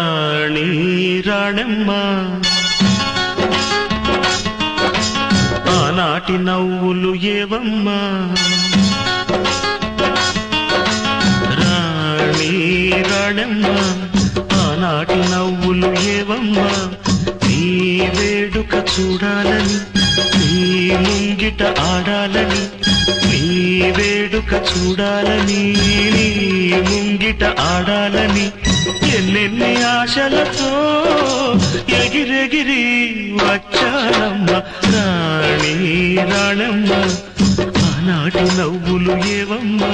రాణి రాణమ్మ ఆనాటి నవ్వులు ఏవమ్మా రాణి రాణమ్మ ఆనాటి నవ్వులు ఏవమ్మా నీ వేడుక చూడాలని నీ ముంగిట ఆడాలని నీ వేడుక చూడాలని నీ ముంగిట ఆడాలని ఎన్నెన్ని ఆశలతో ఎగిరెగిరి వచ్చానమ్మ రాణి రాణమ్మ ఆనాటి నవ్వులు ఏవమ్మా